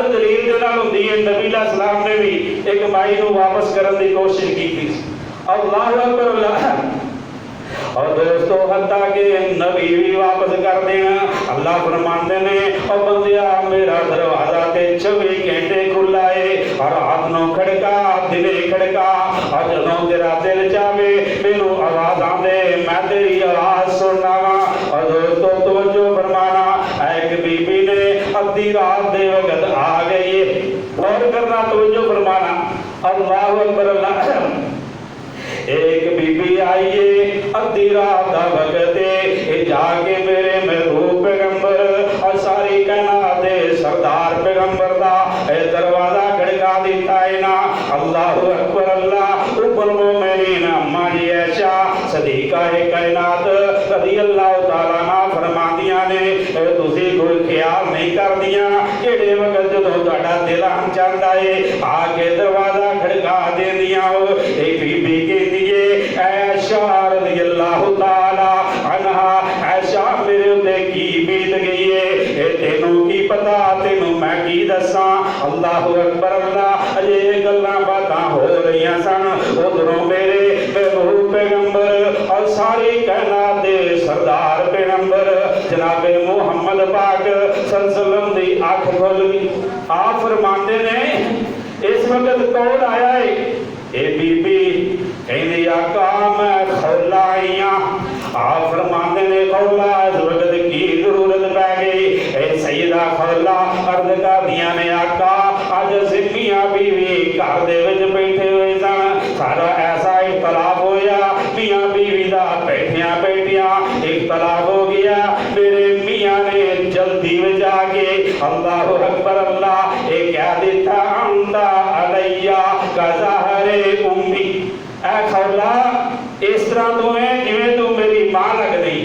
गल दलील दे नाल हुंदी है। नबी दा सलाम ने भी एक माई नूं वापस करन दी कोशिश की। अल्लाह अकबर अल्लाह। और दोस्तों हत्ता के नबी भी वापस कर देना। अल्लाह फरमाते ने और बंदिया मेरा दरवाजा ते 24 घंटे खुला है और रात नूं खड़का दिने खड़का और जदों तेरा दिल चाहे मैनू आवाज आंदे मैं तेरी आवाज सुनना वा। और दोस्तों तवज्जो फरमाना एक बीबी ने अद्धी रात दे वक्त आ गई है। गौर करना तवज्जो फरमाना। अल्लाह अकबर अल्लाह। एक बीबी आइए अद्धी रात का वक्त जाके मेरे महबूब पैगंबर और सारी कायनात दे सरदार पैगंबर दा दरवाजा खड़का दिता है ना। अल्लाह अकबर अल्लाह। उम्मुल मोमिनीन अम्मा जी आयशा सदीका कायनात रज़ियल्लाहु तआला अन्हा फरमांदियां ने तुसी कोई ख्याल नहीं करदियां किहड़े वक्त जदों तुहाडा दिल चाहता है आके दरवाजा खड़का देंदियां हो। एक बीबी कहती है आयशा रज़ियल्लाहु तआला अन्हा आयशा मेरे उत्ते की बीत गई है तेनू की पता तेनू मैं की दसां। अल्लाह अकबर अल्लाह। अजे गल्लां बातां हो रही सन उधरों मेरे महबूब पैगंबर और सारी कायनात दे सरदार पैगंबर जनाबे मुहम्मद पाक सल्लल्लाहु अलैहि वसल्लम दी अख खुल गई। आप फरमाते ने इस वक्त कौन आया है? ए बीबी कहंदी आका मैं खौला आई हां। आप फरमाते ने खौला इस वक्त की जरूरत पै गई? ए सैयदा खौला अर्ज करदियां ने आका अज असीं मियां बीवी घर दे विच बैठे हुए सन सारा ऐसा इख्तलाफ होया मियां बीवी दा बैठियां बैठियां इख्तलाफ हो गया। मेरे मियां ने जल्दी में जाके अल्लाह अकबर अल्लाह ए कह दिता अंदा अलैया का ज़हरे उम्मी। ऐ खौला इस तरह तू है जिवें तू मेरी मां लगदी।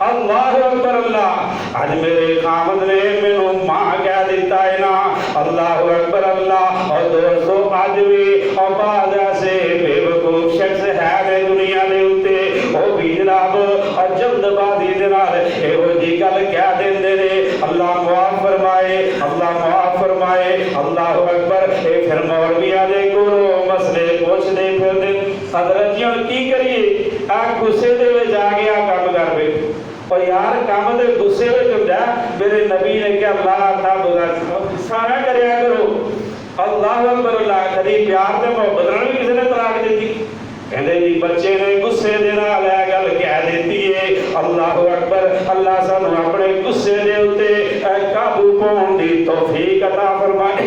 अल्लाह अकबर अल्लाह। आज मेरे खामद ने मैनू मां कह दिता है ना। अल्लाह अकबर अल्लाह। और दोस्तों अज भी और बाद ऐसे बेवकूफ शख्स है ने दुनिया के उत्ते वो भी जनाब और जल्दबाजी दे नाल इहो जी गल कह देंदे ने। अल्लाह मुआफ फरमाए अल्लाह मुआफ फरमाए। अल्लाह अकबर। ए फिर मौलवियां दे कोलों मसले पुछदे फिरदे हज़रत जी हुण की करिए आ गुस्से दे विच आ गया काम कर बैठो। और यार काम दे गुस्से विच हुंदा मेरे नबी ने कहा अल्लाह ताला गुस्सा ना करया करो। अल्लाह अकबर अल्लाह। कदी प्यार ते मोहब्बत नाल भी किसी ने तलाक दी कहंदे जी बच्चे ने गुस्से दे नाल ए गल कह देती है। अल्लाह अकबर अल्लाह सानू अपने गुस्से दे उत्ते काबू पाउण दी तौफीक अता फरमाए।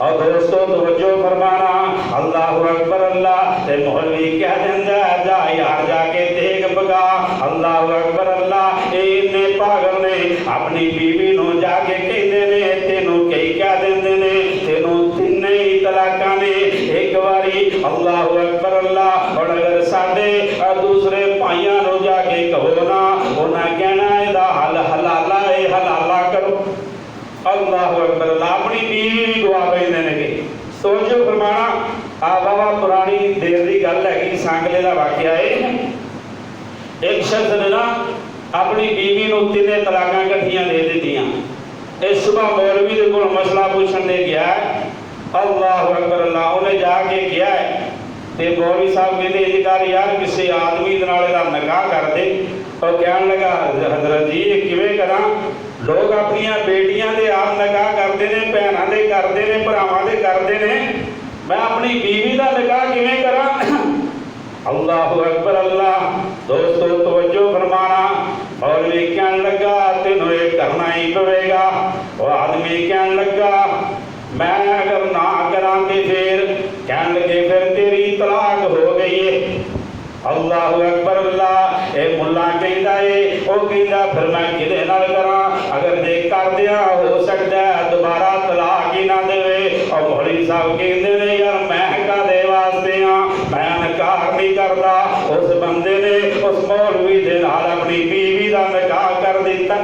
और दोस्तों तवज्जो फरमाना। अल्लाह अकबर अल्लाह। ते मौलवी कह देंदा जा यार जाके देख पका। अल्लाह अकबर अल्लाह। इन्ने पागल ने अपनी बीवी नू जाके कहंदे ने तेनू कई कह देंदे ने तेनू तिन्ने ही तलाकां ने एक बारी। अल्लाह अकबर अल्लाह। और अगर साडे दूसरे भाइयां नू जाके कहो ना उन्हां कहना इहदा हल हलाला है हलाला करो। अल्लाह अकबर अल्लाह। अपनी बीवी भी दुआ पैंदे ने। सोचो फरमाना आ बाबा पुरानी देर की गल है सांगले का वाकया है। एक शख्स ने ना अपनी बीवी को 3 तलाकां इकट्ठियां दे दित्तियां। इस सुबह मौलवी दे कोल मसला पूछण दे गया। अल्लाह अकबर अल्लाह। उन्हें जाके किया है ते मौलवी साहब कहते इजकार यार किसी आदमी दे नाल दा निकाह कर दे। और कहन लगा हजरत जी किवें करा लोग अपनी बेटियां दे आप निकाह करते हैं भैनों दे करते हैं भरावां दे करते हैं मैं अपनी बीवी का निकाह किवें करा। अल्लाह अकबर अल्लाह। दोस्तों तवज्जो फरमाना। मौलवी कहन लगा तेनों ये करना ही पवेगा। वो आदमी कहन लगा मैं अगर ना करा फिर कहन लगे फिर तेरी तलाक हो गई है। अल्लाह अकबर अल्लाह। ए मुल्ला कहंदा है ओ कहंदा फिर मैं किदे नाल करा अगर जे कर दिया हो सकता है दोबारा तलाक ही ना देवे। और मौलवी साहब कहंदे ने यार मैं कादे वास्ते हां मैं निकाह नहीं करदा। उस बंदे ने उस मौलवी दे नाल अपनी बीवी दा निकाह कर दिता।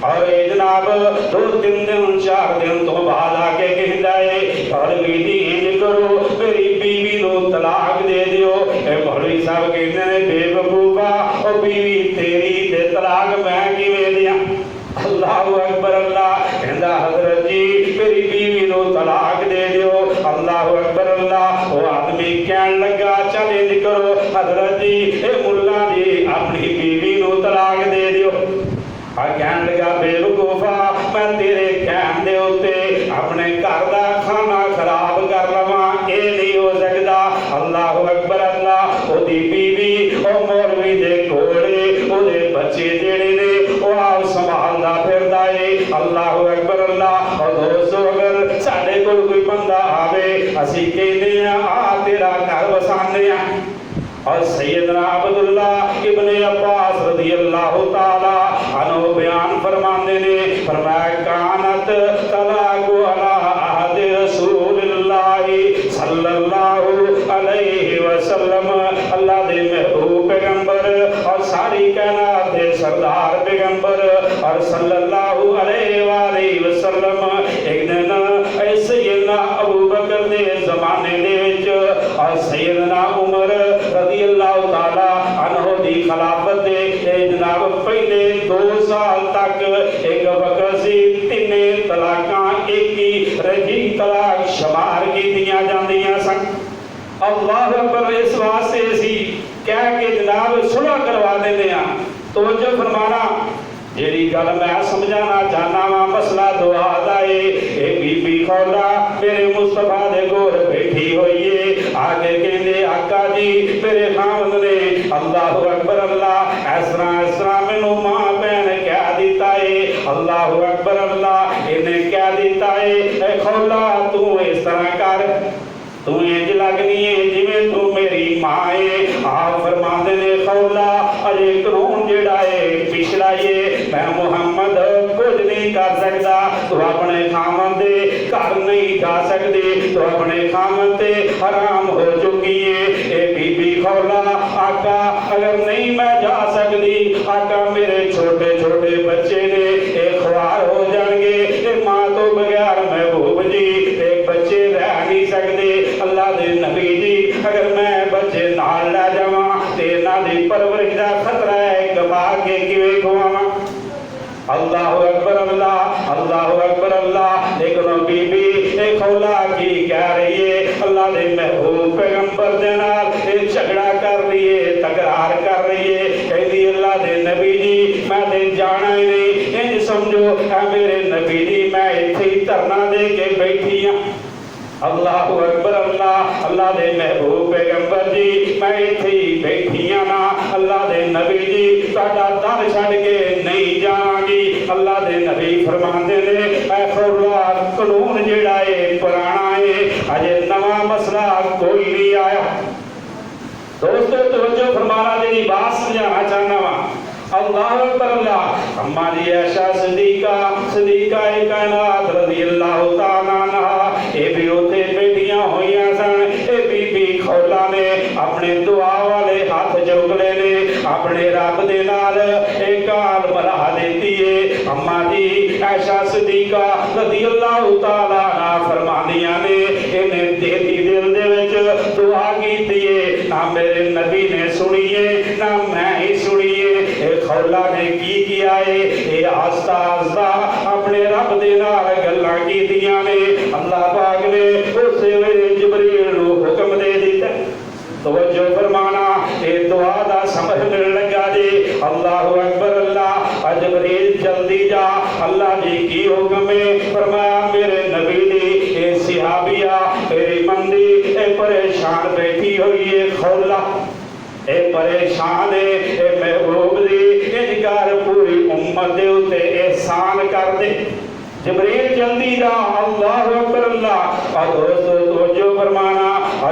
और जनाब 2-3 दिन 4 दिन तो बाद आके कहता है मौलवी जी इंज करो मेरी बीवी को तलाक दे दियो। मौलवी साहब कहते हैं बेवकूफा और बीवी तेरी ते तलाक मैं किवें दियां। हजरत जी ए मुल्ला जी अपनी बीवी नू तलाक दे दियो। कहन लगा बेवकूफा मैं तेरे कहन दे उत्ते अपने घर का खाना खराब कर लवा, ये नहीं हो सकता। अल्लाह अकबर अल्लाह ओदी बीवी और मौलवी दे कोले ओदे बच्चे जेड़े ने वो आप संभालदा फिरदा है। अल्लाह अकबर अल्लाह। और दोस्तों अगर साडे कोल कोई बंदा आवे असी कहने आ तेरा घर वसाने आ, और सैयदना अब्दुल्ला इब्ने अब्बास रज़ियल्लाहु ताला अन्हु बयान फरमाते ने फरमाया कानत तलाक़ु अला अहद रसूलिल्लाहि सल्लल्लाहु अलैहि वसल्लम। अल्लाह दे महबूब पैगंबर और सारी कायनात दे सरदार पैगंबर और सल्लल्लाहु अलैहि वसल्लम एक दिन सैयदना अबू बकर दे ज़माने दे विच और सैयदना उमर रज़ियल्लाहु ताला अन्हु दी खिलाफत दे जनाब पहले 2 साल तक एक वक्त सी तिने तलाकां एक ही रजी तलाक शुमार कीतियां जांदियां सन। अल्लाह अकबर इस वास्ते सी कह के जनाब सुलह करवा देने आ। तो जो फरमाना जेड़ी गल मैं समझाना चाहना वा मसला दुआ दा है। ए बीबी खौला मेरे मुस्तफा दे कोल बैठी हुई है, आगे कहंदे आका जी मेरे खामद ने अल्लाह अकबर अल्लाह इस तरह मैनू मां बहन कह दिता है। अल्लाह अकबर अल्लाह इन्हें कह दिता है ए खौला तू इस तरह कर, तू इंज लगनी है जिवें तू मेरी मां है। आप फरमाते ने खौला अजे कानून जेड़ा है पिछड़ा ये मैं मुहम्मद कुछ नहीं कर सकता, तू अपने खामन दे घर नहीं जा सकती, तो अपने खामन ते हराम हो चुकी है। ए बीबी खौला आका अगर नहीं मैं जा सकती आका मेरे छोटे छोटे बच्चे ने एक ख्वार हो जाएंगे, ए मां तो बगैर महबूब जी एक बच्चे रह नहीं सकते। अल्लाह दे नबी जी अगर मैं बच्चे नाल लै जावां ते इन्हां दी परवरिश दा खतरा है, गवा के किवें खवावां। अल्लाह अकबर अल्लाह अल्लाह अकबर अल्लाह। लेकिन बीबी ए खौला की कह रही है अल्लाह दे महबूब पैगंबर दे नाल ए झगड़ा कर रही है, तकरार कर रही है। कहती अल्लाह दे नबी जी मैं ते जाना ही नहीं, इंज समझो ऐ मेरे नबी जी मैं इत्थे ही धरना दे के बैठी हां। अल्लाह अकबर अल्लाह अल्लाह दे महबूब पैगंबर जी मैं इत्थे ही बैठी हां ना, अल्लाह दे नबी जी साडा दर छड्ड के नहीं जावांगी। अल्लाह दे नबी फरमांदे ने ऐ खौला कानून जेड़ा है पुराना है, अजे नवा मसला कोई नहीं आया। दोस्तों तवज्जो फरमाना जेड़ी बात समझाना चाहना वा। अल्लाह अकबर अल्लाह। अम्मा जी आयशा सिद्दीका कायनात रज़ियल्लाहु ताला अन्हा ए भी उथे बैठियां होइयां सन। ए बीबी खौला ने अपने दुआ वाले हाथ चुकले ने अपने रब दे नाल एक गाल मिला देती है। अम्मा जी आयशा सिद्दीका रज़ियल्लाहु ताला अन्हा फरमांदियां ने इन्हें तेरी दिल दे विच दुआ कीती है, ना मेरे नबी ने सुनी है ना मैं ही सुनी है। खौला ने की किया है ये आस्ता आस्ता अपने रब दे नाल गल्लां कीतियां ने। अल्लाह पाक ने उस वेले जिब्रील नू हुक्म दे दिता। तवज्जो फरमाना ये दुआ दा समझ मिलण लगा जी। अल्लाह अकबर अल्लाह। जिब्रील जल्दी जा। अल्लाह जी की हुक्म है फरमाया मेरे नबी दी ए सहाबिया मेरी मंदी ए परेशान बैठी हुई है खौला ए परेशान है ए महबूब दी इनकार पूरी उम्मत दे उते एहसान कर दे। जिब्रील जल्दी जा। अल्लाह अकबर अल्लाह। और दोस्तों तवज्जो फरमाना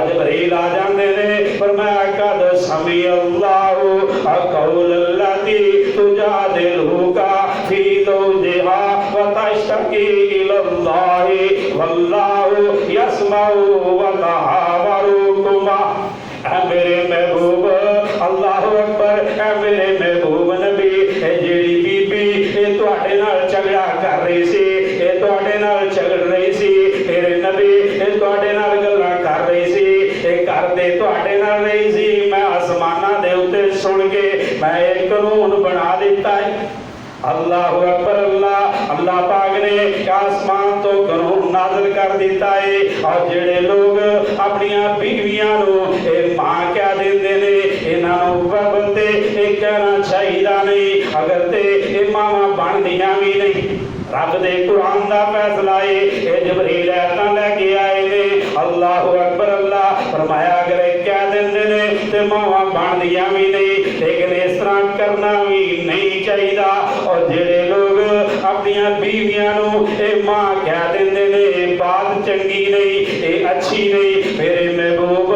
जिब्रील आ जांदे ने फरमाया कद समी अल्लाहु अक़ौल अल्लती तुजादिलुका फी ज़ौजिहा व तश्तकी इलल्लाहि वल्लाहु यस्मउ व तहावरुकुमा। ऐ मेरे महबूब अल्लाह अकबर ऐ मेरे महबूब नबी जेड़ी बीबी ए तुहाडे नाल झगड़ा कर रही सी ए तुहाडे नाल झगड़ रही सी मेरे नबी ए तुहाडे नाल गल्लां कर रही सी ए करदे तुहाडे नाल रही सी मैं आसमानां दे उत्ते सुन के मैं एक कानून बना दिता है। अल्लाह अकबर अल्लाह। अल्लाह पाक ने आसमान तो कानून नाज़िल कर दिता है और जेड़े लोग अपनी बीवियां नू ए मां क्या देंदे ने इन्हों बंदे ये कहना चाहिए नहीं, अगर ते ये मावां बनदियां भी नहीं। रब दे कुरान दा फैसला है, ये जबरील आयतां लेके आए ने। अल्लाहु अकबर, अल्लाह फरमाया अगर कह देंदे ने ते मावां बनदियां भी नहीं, लेकिन इस तरह करना भी नहीं चाहिए। और जेड़े लोग अपनियां बीवियां नूं ए मां कह देंदे ने, बात चंगी नहीं, ये अच्छी नहीं, मेरे महबूब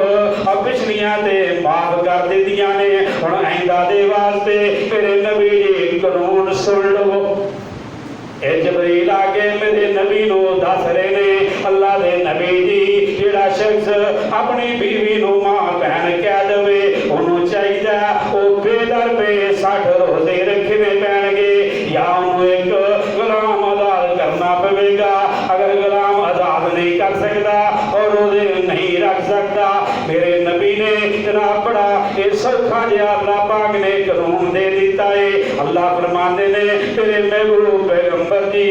पिछलियां ते माफ कर दित्तियां ने, हुण आइंदा दे वास्ते मेरे नबी जी कानून सुन लो। ए जबरील आके मेरे नबी नूं दस रहे ने, अल्लाह दे नबी जी जेड़ा शख्स अपनी बीवी नूं मां भैन कह देवे, उन्होंने चाहिए वो बेदर पे 60 रोजे रखने पैणगे, या उन्होंने एक गुलाम आजाद करना पवेगा। अगर गुलाम आजाद नहीं कर सकता और रोजे नहीं रख सकता, मेरे नबी ने जनाब बड़ा ये सौखा जिहा अल्लाह पाक ने कानून दे दिता है। अल्लाह फरमाते ने तेरे महबूब पैगंबर जी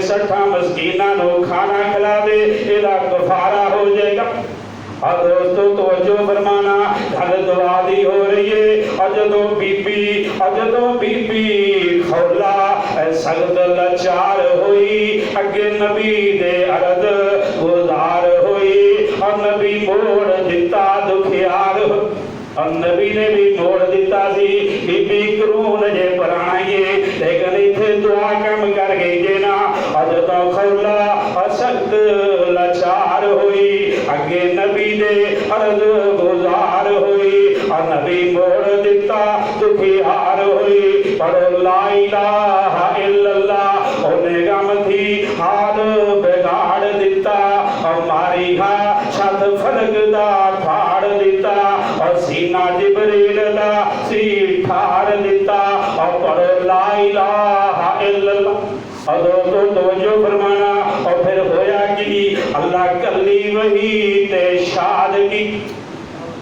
60 मस्कीना नूं खाना खिला दे, इहदा कफारा हो जाएगा। और दोस्तों तवज्जो फरमाना, गल दुआ दी हो रही है। और जदों बीबी खौला सख्त लाचार हुई, अगे नबी दे अर्ज गुजार हुई, और नबी मोड़ दिता दुखियार, और नबी ने भी मोड़ दिता सी। बीबी करून जे पराइए, लेकिन इथे दुआ कम कर गई जे ना। और जदों खौला सख्त लाचार हुई, अगे नबी दे अर्ज गुजार हुई, और नबी मोड़ दिता दुखियार हुई। पढ़ो ला इलाहा इल्लल्लाह, उन्हें गम थी हाल बिगाड़ दिता, और मारी हा छत फलक दा फाड़ दिता, और सीना जिबरील दा सी ठाड़ दिता। और पढ़ो ला इलाहा इल्लल्लाह। और दोस्तों तवज्जो फरमाना, और फिर होया कि अल्लाह कली वही ते शाद की,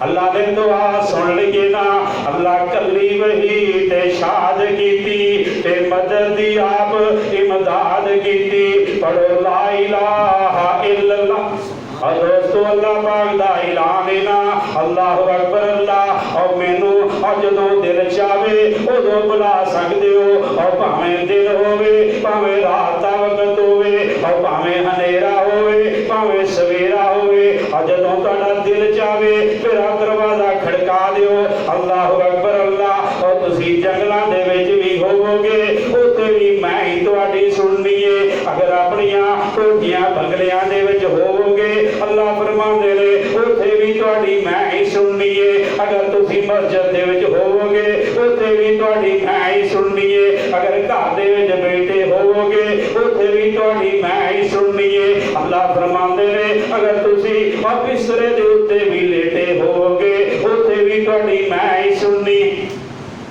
अल्लाह ने दुआ सुन ली ना, अल्लाह कली वही ते शाद की ते मदद दी आप इमदाद की। पढ़ो ला इलाहा इल्लल्लाह। और दोस्तों अल्लाह पाक दा ऐलान है ना, अल्लाहु अकबर अल्लाह। और मैनू और जदों दिल चाहे उदों बुला सकते हो, और भावें दिन होवे, भावें रात दा वक्त होवे, और भावें हनेरा होवे, भावें सवेरा होवे, और जदों तुहाडा दिल चाहे मेरा दरवाजा खड़का दिओ। अल्लाहु अकबर अल्लाह। और तुसीं जंगलां दे विच भी होवोगे, उत्थे भी मैं ही तुहाडी सुननी है। अगर अपनियां कोठियां बंगलियां दे विच होवोगे, अल्लाह फरमांदे ने उत्थे भी तुहाडी मैं ही सुननी है। अगर तुसीं मस्जिद दे विच होवोगे, उत्थे भी तुहाडी मैं ही सुननी है। अगर घर दे विच बैठे होवोगे, उत्थे भी तुहाडी मैं ही सुननी है। अल्लाह फरमांदे ने अगर तुसीं बिस्तरे दे उत्ते भी लेटे होवोगे, उत्थे भी तुहाडी मैं ही सुननी।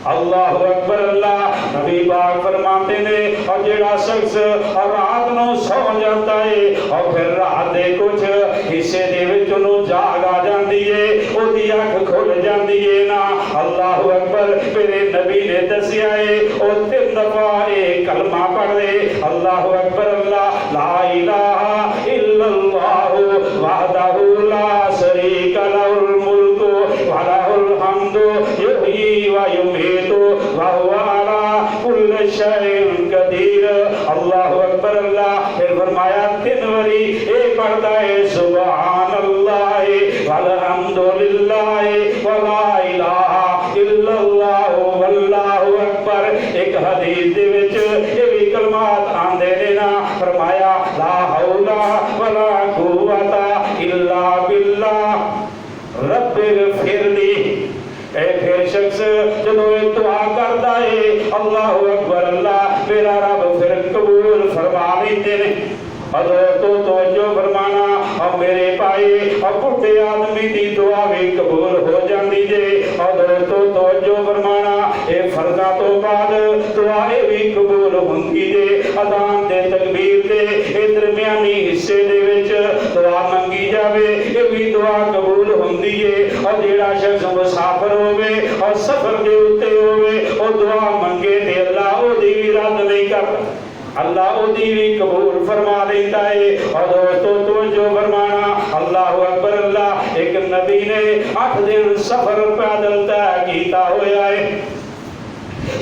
अल्लाहु अकबर अल्लाह। नबी पाक फरमाते ने और जेड़ा शख्स रात नूं सौ जाता है और फिर रात दे कुछ हिस्से दे विच उहनूं जाग आ जांदी है, ओदी अख खुल जांदी है ना। अल्लाहु अकबर। मेरे नबी ने दस्सिया है ओ 3 दफा ये कलमा पढ़ दे, अल्लाहु अकबर अल्लाह ला इलाहा इल्लल्लाहु वहदहु ला शरीका लहुल मुल्कु व लहुल हम्दु युहयी व युमीतु व हुवा अला कुल्लि शैइन कदीर। अल्लाहु अकबर अल्लाह। फिर फरमाया 3 बारी ये पढ़ता है सुभानअल्लाह वल्हम्दुलिल्लाह व ला इलाहा इल्लल्लाह वल्लाहु अकबर। एक हदीस दे विच ये भी कलमात आंदे ने ना, फरमाया ला हौला वला कुव्वता इल्ला बिल्लाह रब्बिगफिरली। फिर शख्स जदों दुआ करता है अल्लाहु अकबर अल्लाह, मेरा रब फिर कबूल फरमा लेते ने। तो तवज्जो फरमाना और मेरे भाई और बुढ़े आदमी की दुआ भी कबूल हो जाती जे। और दोस्तों तवज्जो फरमाना ये फर्जा तो बाद दुआ भी कबूल होंगी जे। अदान दे तकबीर दे दरमियानी हिस्से दे विच दुआ मंगी जावे, ये भी दुआ कबूल होंदी है। और जेड़ा शख्स मुसाफिर होवे और सफर दे उत्ते होवे और दुआ मंगे ते अल्लाह ओदी भी रद्द नहीं करता, अल्लाह ओदी भी कबूल फरमा देता है। और दोस्तों तवज्जो फरमाना अल्लाहु अकबर अल्लाह। एक नबी ने 8 दिन सफर पैदल तय किया होया है।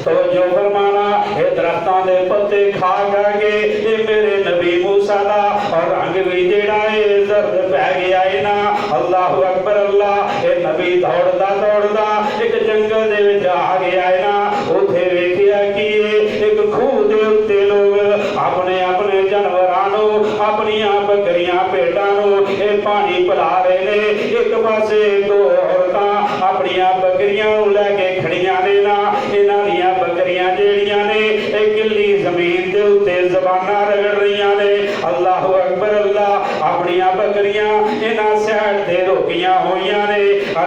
तो जो फरमाना ये दरख्तां दे पत्ते खा के ये मेरे नबी मूसा दा और रंग भी जेड़ा है जर्द पै गया है ना। अल्लाह अकबर अल्लाह। ये नबी दौड़दा दौड़दा एक जंगल दे विच आ गया है ना। उथे वेखिया कि एक खूह दे उत्ते लोग अपने अपने जानवरां नूं अपनियां बकरियां भेडां नूं ये पानी पिला रहे ने। एक पासे दो औरतां अपनियां बकरियां नूं लैके खड़ियां ने ना। इन्हां दियां बकरियां जेड़ियां ने गिल्ली जमीन दे उत्ते ज़बानां रगड़ रहीआं ने। अल्लाह अकबर अल्लाह। अपनियां बकरियां इन्हां साइड ते रोकियां होईआं ने।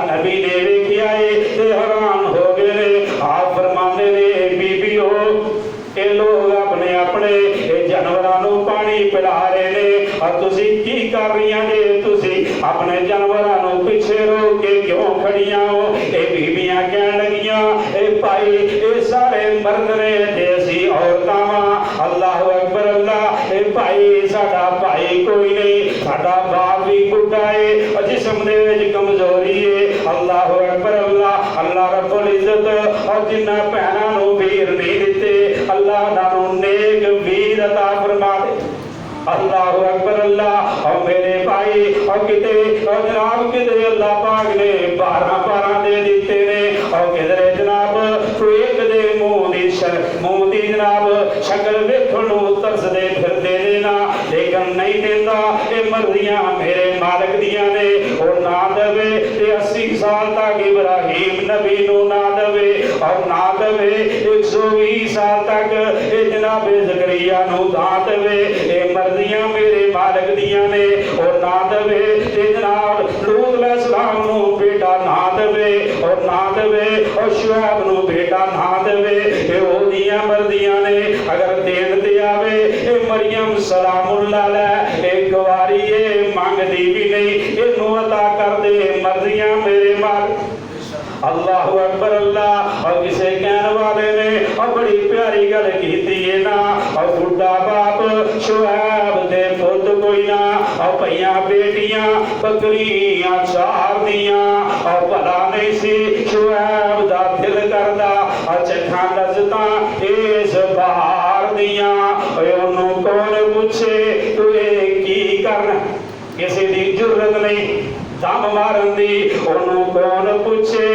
नबी ने वेखिया ते हैरान हो गए ने। आप फरमांदे ने बीबीओ ये लोग अपने अपने जानवरां नूं पानी पिला रहे ने और तुसी की कर रहीआं जे? तुसी अपने जानवरां नूं पिछे रोक के क्यों खड़ियां हो? ये बीबियां कहण लगियां ए भाई ये सारे मर्द ने ते असीं औरतां वां। अल्लाह अकबर अल्लाह। ए भाई साडा भाई कोई नहीं, साडा बाप भी बुढ़ा है और जिस्म दे विच कमजोरी है। अल्लाह अकबर अल्लाह। अल्लाह रब्बुल इज्जत और जिन्हां भैणां नूं वीर नहीं दिते अल्लाह उन्हां नेक वीर अता फरमा दे। अल्लाह अकबर अल्लाह। और मेरे भाई और किते और जनाब किते अल्लाह पाक ने 12 दे दिते ने और किधरे जनाब कोई एक दे मुंह दी जनाब शक्ल वेखण नूं तरसदे फिरदे ने ना। लेकिन नहीं देंदा ये मर्जियां मेरे मालिक दियां ने। और ना देवे ते 80 साल तक इब्राहिम नबी नूं ना देवे और ना देवे 120 साल तक ये जनाब ज़करिया नूं ना देवे। ये मर्जियां मेरे मालिक दियां ने। और ना देवे ते जनाब लूत अलैहिस्सलाम नूं बेटा ना देवे और ना देवे और शुएब नूं बेटा ना देवे। ये ओदियां मर्जियां ने। अगर देन ते आवे ये मरियम सलामुल्लाह अलैह एक वारी ये मंगदी भी नहीं इनू अता कर दे। मर्जियां मेरे मालिक। अल्लाह अकबर अल्लाह। और किसे कहने वाले ने और बड़ी प्यारी गल कीती है ना। और बुढ़ा बाप शुएब दे पुत कोई ना और भैया बेटियां बकरियां चार दियां और भला नहीं सी शुएब दा दिल करदा और चखा लज़्ज़तां इस बहार दियां। ओनू कौन पूछे तू की करना? किसी दी जुर्रत नहीं दम मारन दी। ओनू कौन पूछे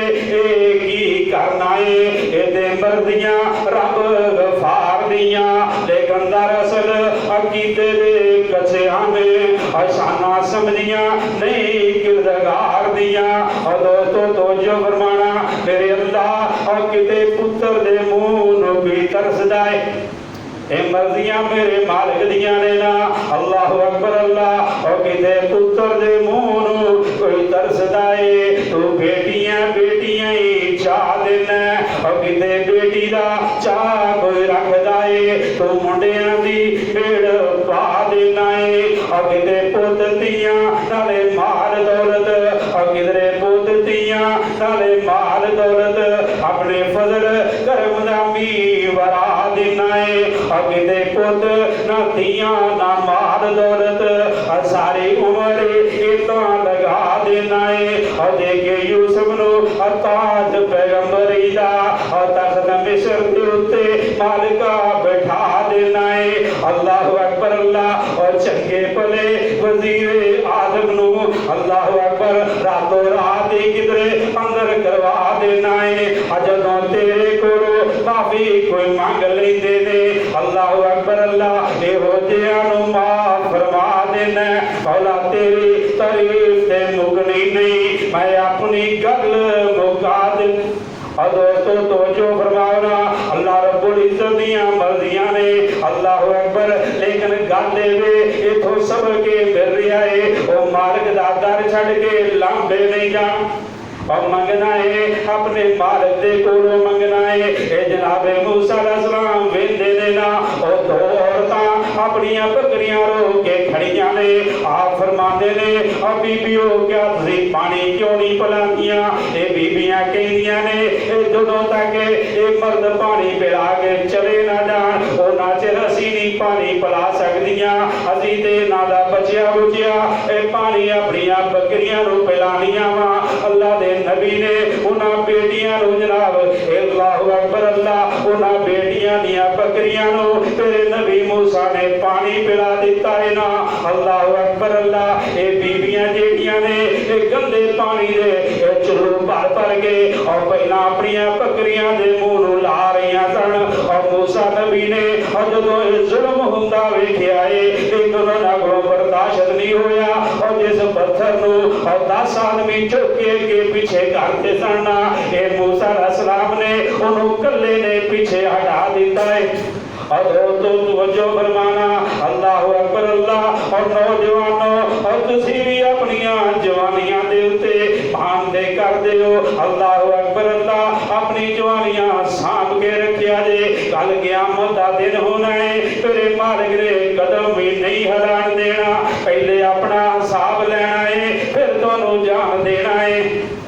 की करना है? ये मर्दियां रब गफार दियां। लेकिन दरअसल अकीदे दे कच्चियां ने अशाना समझियां नहीं किरदार दियां। और दोस्तों तवज्जो फरमाना मेरे अल्लाह और किते पुत्र दे मुंह नूं भी तरसदा है। ये मर्जियां मेरे मालिक दियां ने ना। अल्लाह अकबर अल्लाह। और किते पुत्र दे मुंह नूं कोई तरसदा है। तू बेटियां बेटियां ही चाह देना और किते बेटी दा चाह कोई रखदा है। तू मुंडियां दी भेड़ पा देना है और किते पुत तियां नाले माल दौलत और किधरे पुत तियां नाले माल दौलत अपने फजल करम दा मींह वरा देना है और किते पुत ना तियां ना माल दौलत और सारी उम्र इतना लगा देना है। और देखे यूसुफ नू ताज पैगंबरी दा और तख्त मिस्र दे उत्ते मालिका बैठा देना है। अल्लाह अकबर अल्लाह। और चंगे भले वजीर आजम नू अल्लाह अकबर रातों रात ही किधरे अंदर करवा देना है। जदों तेरे कोलों माफी कोई मंग लेंदे ने अल्लाह अकबर अल्लाह इहो जिहां नूं माफ फरमा देना। मौला तेरी तारीफ ते मुकनी नहीं मैं अपनी गल मुका दे। और दोस्तों तवज्जो फरमाओ ना। अल्लाह रब्बुल इज्जत दियां मर्जियां ने। अल्लाह अकबर। लेकिन गल इथों सब के मिल रहा है वो मालिक दा दर छड़ के लांबे नहीं जाना और मंगना है अपने मालिक दे कोलों मंगना है। ए जनाबे मूसा अलैहिस्सलाम वेंदे ने ना और दो औरतां अपनियां बकरियां रोक के खड़ियां ने। आप फरमाते ने और बीबियों क्या तुसीं पानी क्यों नहीं पिलांदियां? ये बीबियां कहंदियां ने जदों तक ये मर्द पानी पिला के चले ना जान उन्हां चिर असीं नहीं पानी पिला सकदियां, असीं ते इन्हां दा बचिया बुचिया ए पानी अपनियां बकरियां नूं पिलानियां वा। अल्लाह दे नबी ने उन्हां बेटियां नूं जनाब अल्लाहु अकबर अल्लाह उन्हां बेटियां दियां बकरियां नूं तेरे नबी मूसा ने पानी पिला दिता है ना। अल्लाहु अकबर अल्लाह ए बीबियां जेड़ियां ने ए गंदे पानी दे चुल्लू भर भर के और पहला अपनियां बकरियां दे मुंह नूं ला रहीआं सन। और मूसा नबी ने जदों इह जुल्म हुंदा वेखिआ एक उन्हां कोलों बर्दाश्त नहीं होया और जिस पत्थर नूं और 10 आदमी चुक के पीछे करते सन ए मूसा अलैहिस्सलाम ने उन्होंने कल्ले ने पीछे हटा दिता है। और तो तवज्जो फरमाना अल्लाहु अकबर अल्लाह। और नौजवानों और तुसी भी अपनियां जवानियां दे उत्ते भान दे कर दिओ अल्लाहु अकबर अल्लाह। अपनी जवानियां सांभ के रखिया जे, कल क़यामत दा दिन होना है, तेरे मालिक ने कदम भी नहीं हिलान देना। पहले अपना हिसाब लेना है, फिर तुहानू जान देना है।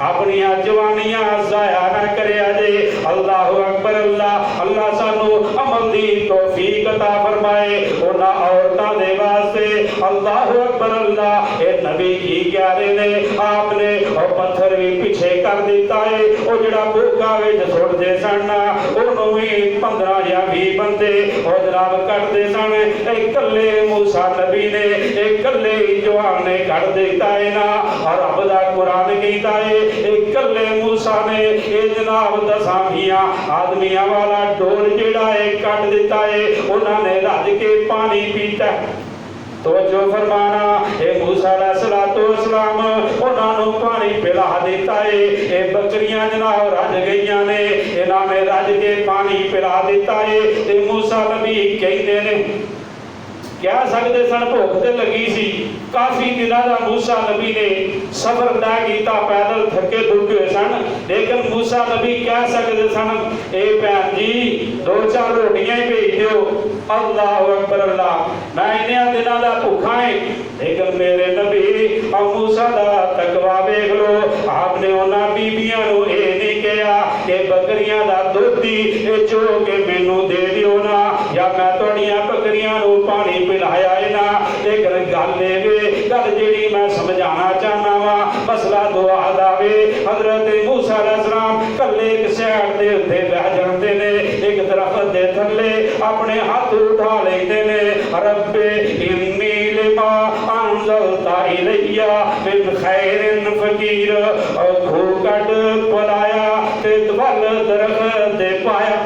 अपनियां जवानियां ज़ाया ना करिया जे। अल्लाहु अकबर अल्लाह। अल्लाह सानू अमल दी तौफीक अता फरमाए उन्हां औरतां दे वास्ते। अल्लाहु अकबर अल्लाह। ए नबी की कह रहे ने आपने और पत्थर भी पीछे कर दिता है। वो जिहड़ा भूखा विच सुटदे सन ओनू भी 15 या 20 बंदे और जनाब कटदे सन। इकल्ले मूसा नबी ने इकल्ले जवान ने कट दिता है ना। और रब दा कुरान कहता है इकल्ले मूसा ने ये जनाब 10 आदमियां वाला डोल जिहड़ा है कट दिता है। उन्होंने रज के पानी पीता। तो जो फरमाना ए मूसा अलैहिस्सलाम उन्होंने पानी पिला दिता है। ये बकरियां जनाब रज गई ने, इन्होंने रज के पानी पिला दिता है। ते मूसा नबी कहते ने कह सकते सन भुख ते लगी सी। काफी दिनों का मूसा नबी ने सफर तय किया, पैदल थके दुखे सन, लेकिन मूसा नबी कह सकते सन ए भैन जी 2-4 रोटियां ही भेज दो। अल्लाहु अकबर अल्लाह। मैं इन्हां दिनों का भुखा है, लेकिन मेरे नबी और मूसा का तकवा वेख लो। आपने उन्होंने बीबियां नूं ये नहीं कहा कि बकरियां का दुध ही चो के मैनू दे दिओ ना, या मैं तुहाड़ियां बकरियां नूं पानी पिलाया है ना। लेकिन गल गल जी मैं समझाना चाहना वा, मसला दुआ दा वे। हजरत मूसा अलैहिस्सलाम कल्ले एक सैड दे उत्ते बह जाते ने, एक दरख्त दे थल्ले अपने हाथ उठा लेंदे ने। रब्बे इन्नी लिमा अंज़लता इलैया मिन खैरिन फकीर। और खू कट पलाया ते दवल दरख्त दे पाया।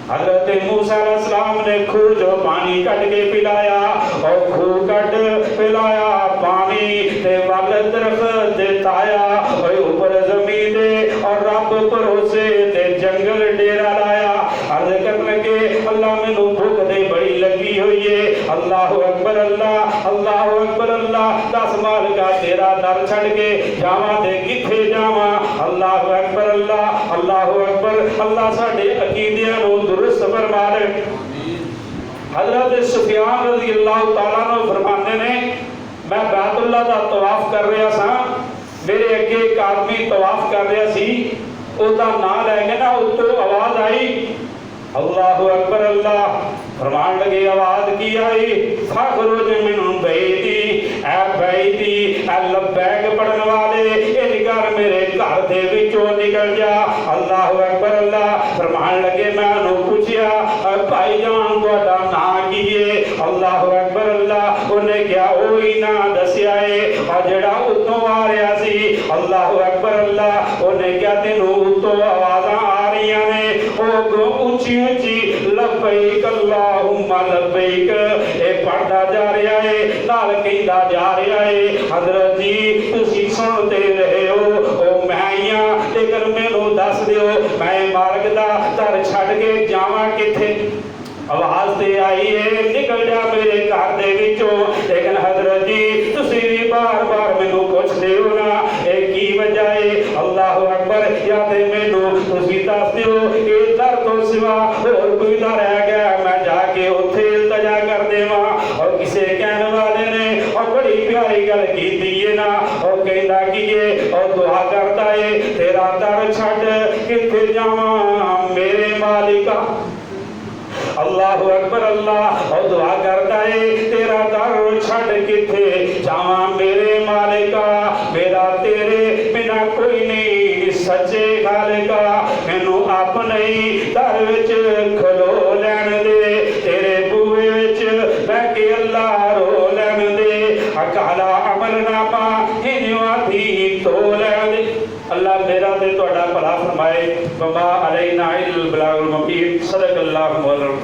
हजरत मूसा अलैहिस्सलाम ने खूह जो पानी कट के पिलाया और खूह कट पिलाया पानी ते वल दरख्त दे ताया। और ऊपर जमीन दे और रब भरोसे ते जंगल डेरा लाया। अर्ज करने के अल्लाह मैनू भुख दे बड़ी लगी हुई है। अल्लाहु अकबर अल्लाह। अल्लाहु अकबर अल्लाह। 10 माल का तेरा दर छड़ के जावा ते किथे जावा। अल्लाहु अकबर अल्लाह। अल्लाहु अकबर अल्लाह साडे अकीदियां नूं दुरुस्त फरमा दे। हजरत सुफियान रज़ी अल्लाह तआला अन्हु फरमाते ने मैं बैतुल्लाह दा तवाफ कर रहा सा, मेरे अगे एक आदमी तवाफ कर रहा सी, उसका नाम लैके ना उत्तों आवाज आई अल्लाहु अकबर अल्लाह। फरमान लगे आवाज की आई फखरुज मिन बैती ऐ बैती ऐ लब्बैक पढ़न वाले इन घर मेरे घर दे विचों निकल जा। अल्लाहु अकबर अल्लाह। फरमान लगे मैं उन्होंने पूछया भाईजान तुहाडा नाम की है? अल्लाहु अकबर अल्लाह। उन्हें क्या ओही ना दसिया है और जेड़ा उत्तों आ रहा सी। अल्लाहु अकबर अल्लाह। उन्हें क्या तेनू उत्तों आवाज़ां आ रही ने ओ ऊंची ऊंची लब्बैक अल्लाहुम्मा लब्बैक ए पढ़दा जा रहा है, नाल कहंदा जा रहा है हजरत जी तुसी सुनते रहे हो ओ मैं लेकिन मैनू दस दिओ मैं मार्ग दा दर छड़ के जावां किथे? आवाज ते आई है निकल जा मेरे घर दे विचों। लेकिन हजरत जी तुसी भी बार बार मैनू पुछदे हो ना ए की वजह है? अल्लाहु अकबर। या ते मैनू तुसी दस दिओ ए दर तो सिवा होर कोई दर रह गया मैं जाके उत्थे इल्तजा कर देवां? और किसे कहने वाले ने और बड़ी प्यारी गल कीती है ना, और कहंदा की है और दुआ करता है तेरा दर छड़ किथे जावां मेरे मालिका। अल्लाहु अकबर अल्लाह और दुआ करता है तेरा दर छड़ किथे जावा मेरे मालिका मेरा तेरे बिना कोई नहीं सच्चे खालिका मैनू अपने दर विच खलो लैन दे तेरे बूहे विच बैठ के अल्लाह रो लैन दे काला अमलनामा हिजवा थी तो लैन दे अल्लाह मेरा ते तुहाडा भला फरमाए वमा अलैना इल्लल बलागुल मुबीन सदक़ल्लाहु मौलाना।